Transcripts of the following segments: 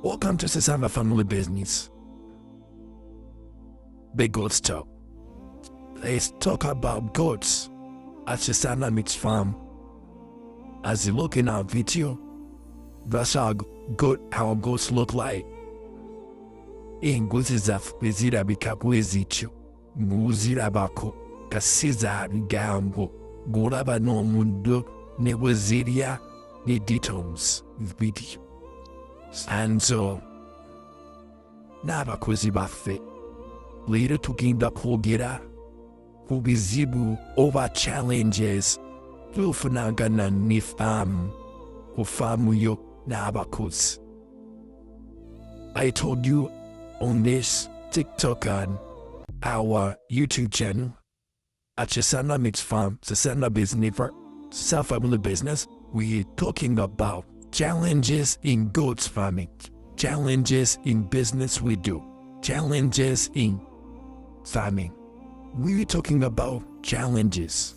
Welcome to Sesama Family Business. Big Goats Talk. Let's talk about goats at Sesama Meats Farm. As you look in our video, that's how goats look like. Inguzi za fizira bikakwezityo, muzira bako, kasiza bigambo, gulaba n'omundo ne bwezirya the details video. And so, n'abakozi baffe leero tugenda kwogera ku bizibu oba challenges tufunagana ne faamu ku faamu yo n'abakozi. I told you on this TikTok and our YouTube channel at Sesama Meats Farm, Sesama Family Business, we're talking about challenges in goats farming, challenges in business we do, challenges in farming. We're talking about challenges.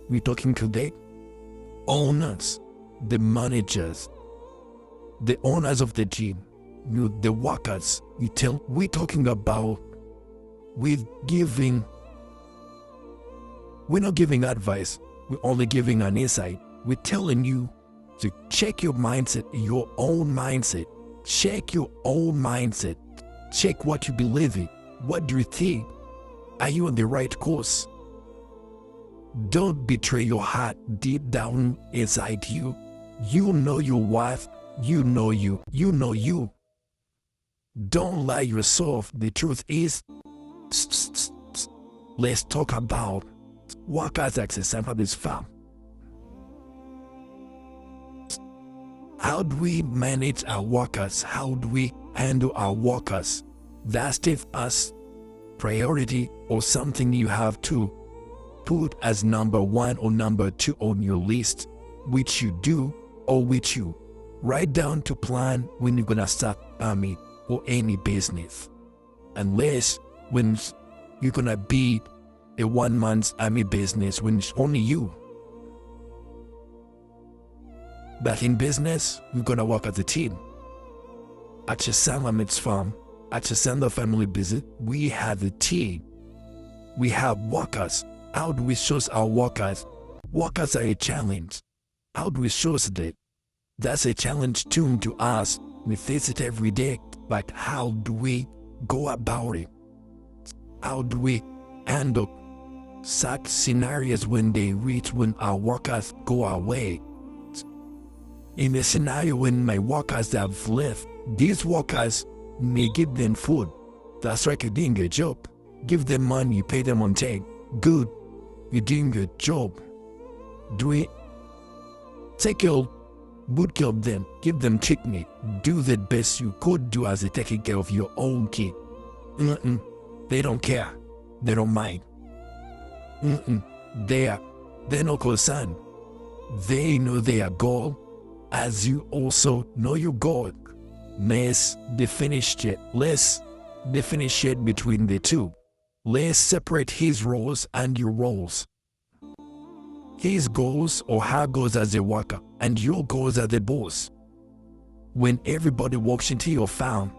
We're talking today owners, the managers, the owners of the gym, the workers. We're talking about we're not giving advice, we're only giving an insight. We're telling you to check your mindset, your own mindset. Check your own mindset. Check what you believe in. What do you think? Are you on the right course? Don't betray your heart deep down inside you. You know your worth. You know you. You know you. Don't lie yourself. The truth is, let's talk about workers at Sesama Farm. How do we manage our workers? How do we handle our workers? That's the first priority or something you have to put as number one or number two on your list, which you do or which you write down to plan when you're gonna start farming or any business. Unless when you're gonna be a one-man army business when it's only you. But in business, we're gonna work as a team. At Sesama Meats Farm, at Sesama Family Business, we have a team. We have workers. How do we choose our workers? Workers are a challenge. How do we choose that? That's a challenge too to us. We face it every day, but how do we go about it? How do we handle such scenarios when our workers go away? In a scenario when my workers have left, these workers may give them food. That's right, you're doing a job. Give them money, pay them on time. Good, you're doing a job. Do it. Take your good care of them. Give them treatment. Do the best you could do as a taking care of your own kid. They don't care. They don't mind. They're not concerned. They know their goal. As you also know your goal. Let's differentiate between the two. Let's separate his roles and your roles. His goals or her goals as a worker and your goals as the boss. When everybody walks into your farm,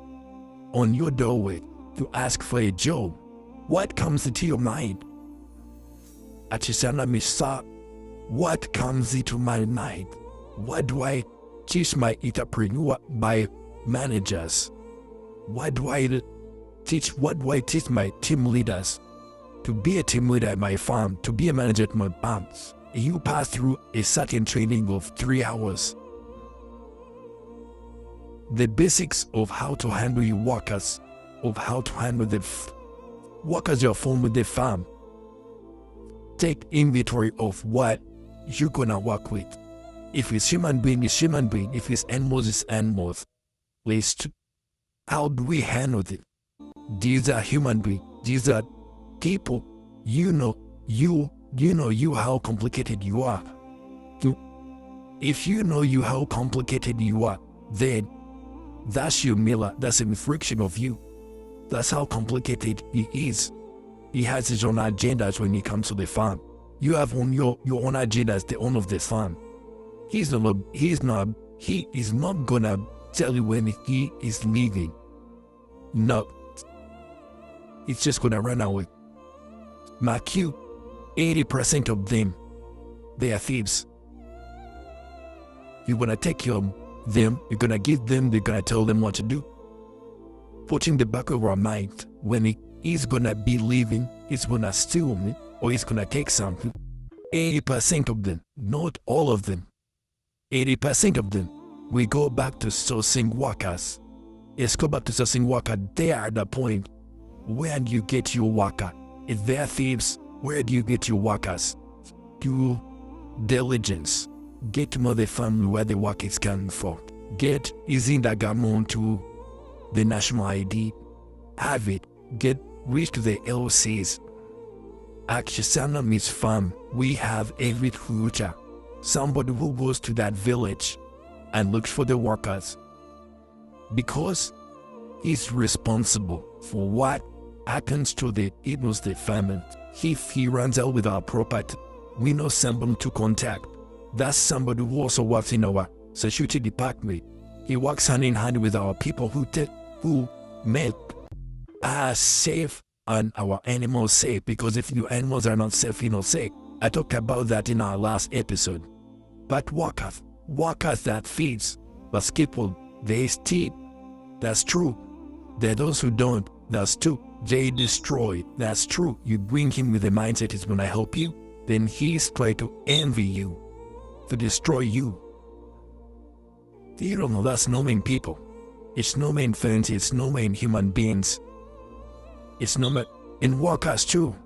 on your doorway to ask for a job, what comes into your mind? At Sesama Meats Farm, what comes into my mind? What do I teach my entrepreneur, my managers? What do I teach my team leaders? To be a team leader at my farm, to be a manager at my farms, you pass through a certain training of 3 hours. The basics of how to handle your workers, of how to handle the workers you're forming with the farm. Take inventory of what you're gonna work with. If it's human being, it's human being. If it's animals, it's animals. How do we handle it? These are human beings. These are people. You know how complicated you are. If you know how complicated you are, then that's your Miller. That's a reflection of you. That's how complicated he is. He has his own agendas when he comes to the farm. You have your own agenda as the owner of the farm. He is not gonna tell you when he is leaving. No. It's just gonna run away. Mark you, 80% of them, they are thieves. You're gonna take them, you're gonna give them, you're gonna tell them what to do. Put in the back of our mind, when he's gonna be leaving, he's gonna steal me, or he's gonna take something. 80% of them, not all of them, 80% of them, we go back to sourcing workers. Let's go back to sourcing workers. They are the point. Where do you get your worker? If they're thieves, where do you get your workers? Due diligence. Get to know the family where the work is coming from. Get Izindagamon to the national ID. Have it. Reach to the LCs. Akisana Miss Farm. We have a recruiter. Somebody who goes to that village and looks for the workers. Because he's responsible for what happens to the family. If he runs out with our property, we know somebody to contact. That's somebody who also works in our security department. He works hand in hand with our people who make us safe and our animals safe, because if your animals are not safe, you're not safe. I talked about that in our last episode. But workers that feeds, but people, they steal. That's true. There are those who don't. That's true. They destroy. That's true. You bring him with the mindset he's gonna help you, then he's trying to envy you, to destroy you. You don't know, that's no main people. It's no main friends, it's no main human beings. It's no main in workers too.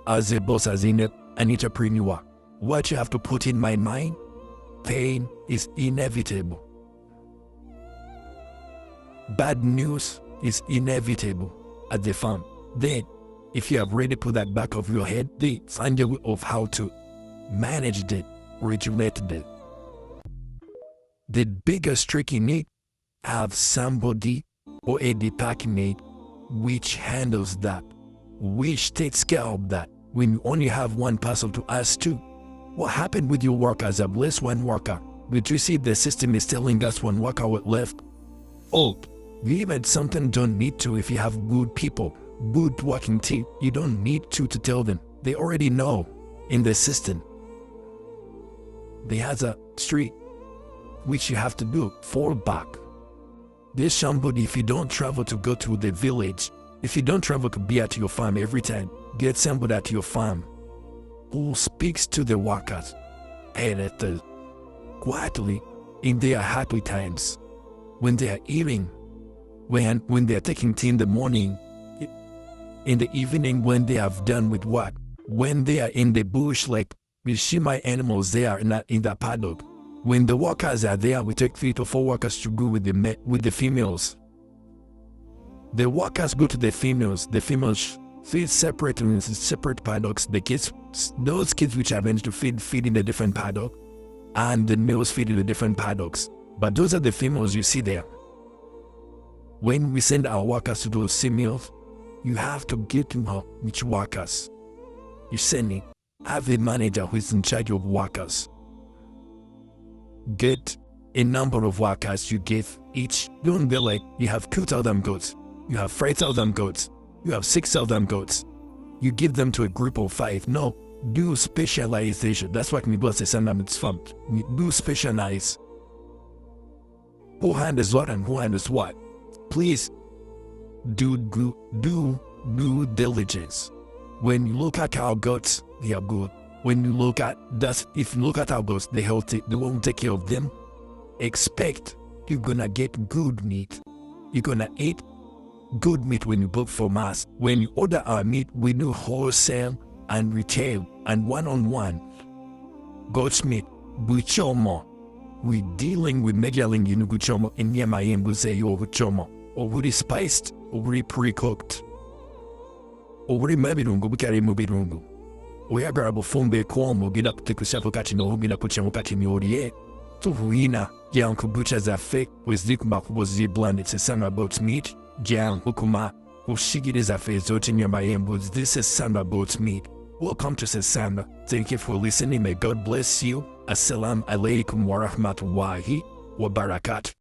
As a boss, as in an entrepreneur, what you have to put in my mind, pain is inevitable. Bad news is inevitable at the farm. Then, if you have already put that back of your head, they find a way of how to manage that, regulate that. The biggest trick you need, have somebody or a department which handles that, which takes care of that. When you only have one person to ask to, what happened with your workers? I've less one worker. But you see, the system is telling us one worker left. Oh, even something don't need to. If you have good people, good working team, you don't need to tell them. They already know in the system. They has a street which you have to do, fall back. There's somebody, if you don't travel to go to the village, if you don't travel to be at your farm every time, get somebody at your farm who speaks to the workers and quietly in their happy times, when they are eating, when they are taking tea in the morning, in the evening when they have done with work, when they are in the bush, like we see my animals, they are not in the paddock. When the workers are there, we take 3 to 4 workers to go with the females. The workers go to the females feed separate in separate paddocks. The kids, those kids which are meant to feed in a different paddock, and the males feed in the different paddocks. But those are the females you see there. When we send our workers to those females, you have to get to know which workers you sending. Have a manager who is in charge of workers. Get a number of workers you give each. Don't be like, you have 2,000 goats, you have 3,000 goats, you have 6,000 goats. You give them to a group of 5. No, do specialization. That's what we boss is from. We do specialize. Who handles what and who handles what? Please do diligence. When you look at our goats, they are good. When you look at that, if you look at our goats, they won't take care of them. Expect you're gonna get good meat. You're gonna eat good meat when you book from us. When you order our meat, we do wholesale and retail and one-on-one. Goat's meat, buchomo. We're dealing with megaling guchomo in Yamayim Buzeyo buchomo. Already spiced, already pre-cooked. Already mabirungu, bukari mubirungu. Uyagarabo fumbe kwamo gida kutekushapo kati no hugina kuchamo kati mioriye. Tuhuina, yanku bucha za fake, wizikuma kubozi blend it's a song about meat. Jan hukuma, ushigiri za fe zote Yamayim. This is Samba Boats Meat. Welcome to Sesamba. Thank you for listening. May God bless you. Assalamu alaikum wa rahmatullahi wa barakat.